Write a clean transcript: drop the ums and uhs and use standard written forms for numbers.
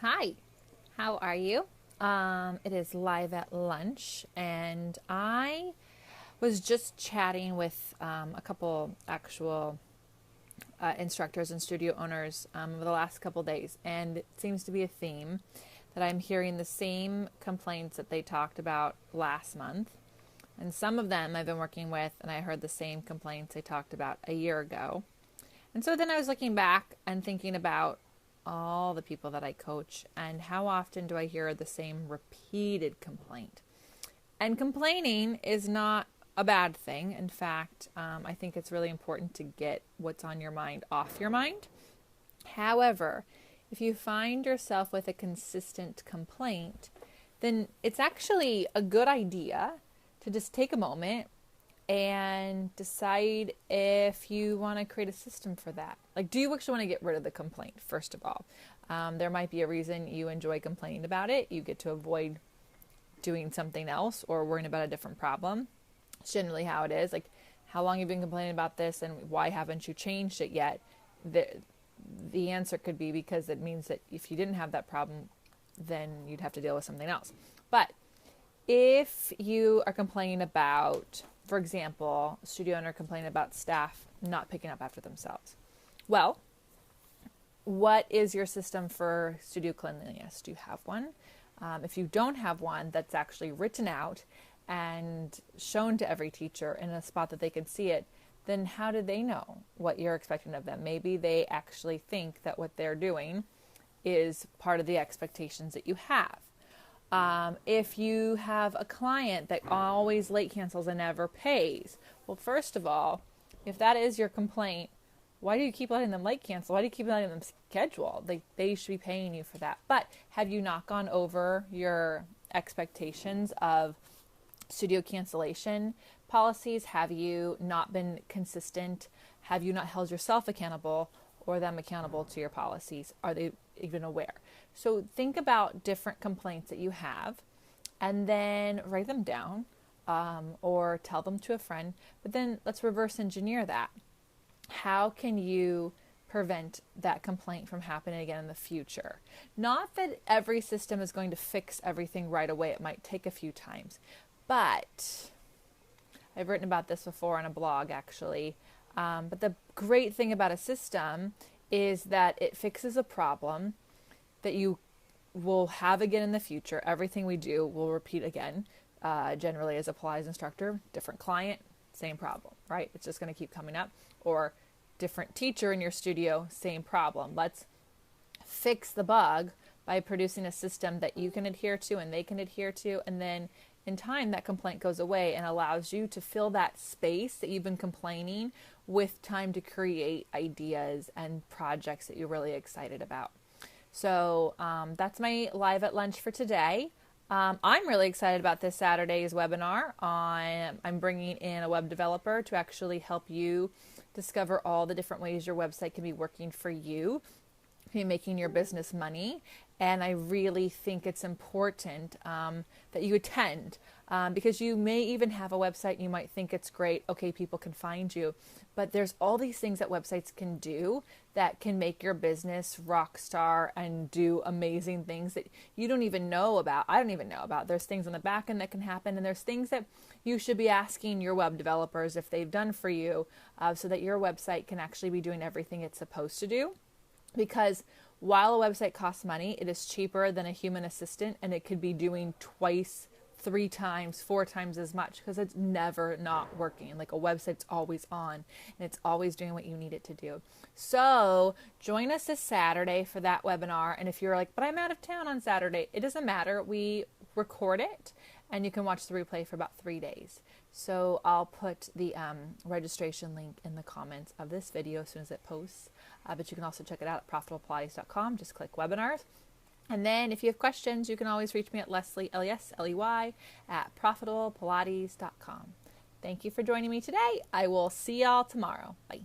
Hi, how are you? It is live at lunch, and I was just chatting with a couple actual instructors and studio owners over the last couple days, and it seems to be a theme that I'm hearing the same complaints that they talked about last month. And some of them I've been working with, and I heard the same complaints they talked about a year ago. And so then I was looking back and thinking about all the people that I coach and how often do I hear the same repeated complaint. And complaining is not a bad thing. In fact, I think it's really important to get what's on your mind off your mind. However, if you find yourself with a consistent complaint, then it's actually a good idea to just take a moment and decide if you want to create a system for that. Like, do you actually want to get rid of the complaint, first of all? There might be a reason you enjoy complaining about it. You get to avoid doing something else or worrying about a different problem. It's generally how it is. Like, how long have you been complaining about this and why haven't you changed it yet? The answer could be because it means that if you didn't have that problem, then you'd have to deal with something else. But if you are complaining about, for example, a studio owner complaining about staff not picking up after themselves. Well, what is your system for studio cleanliness? Do you have one? If you don't have one that's actually written out and shown to every teacher in a spot that they can see it, then how do they know what you're expecting of them? Maybe they actually think that what they're doing is part of the expectations that you have. If you have a client that always late cancels and never pays, well, first of all, if that is your complaint, why do you keep letting them late cancel? Why do you keep letting them schedule? They should be paying you for that. But have you not gone over your expectations of studio cancellation policies? Have you not been consistent? Have you not held yourself accountable or them accountable to your policies? Are they even aware? So think about different complaints that you have and then write them down or tell them to a friend. But then let's reverse engineer that. How can you prevent that complaint from happening again in the future? Not that every system is going to fix everything right away. It might take a few times. But I've written about this before on a blog, actually. But the great thing about a system is that it fixes a problem that you will have again in the future. Everything we do will repeat again, generally as a Pilates instructor, different client, same problem, right? It's just going to keep coming up. Or different teacher in your studio, same problem. Let's fix the bug by producing a system that you can adhere to and they can adhere to, and then in time that complaint goes away and allows you to fill that space that you've been complaining with time to create ideas and projects that you're really excited about. So that's my live at lunch for today. I'm really excited about this Saturday's webinar. I'm bringing in a web developer to actually help you discover all the different ways your website can be working for you, be making your business money. And I really think it's important that you attend because you may even have a website and you might think it's great. Okay, people can find you. But there's all these things that websites can do that can make your business rock star and do amazing things that you don't even know about. I don't even know about. There's things on the back end that can happen, and there's things that you should be asking your web developers if they've done for you so that your website can actually be doing everything it's supposed to do. Because while a website costs money, it is cheaper than a human assistant, and it could be doing twice, 3 times, 4 times as much because it's never not working. Like, a website's always on and it's always doing what you need it to do. So join us this Saturday for that webinar. And if you're like, but I'm out of town on Saturday, it doesn't matter. We record it and you can watch the replay for about 3 days. So I'll put the registration link in the comments of this video as soon as it posts. But you can also check it out at profitablepilates.com. Just click webinars. And then if you have questions, you can always reach me at Leslie, L-E-S-L-E-Y, at profitablepilates.com. Thank you for joining me today. I will see y'all tomorrow. Bye.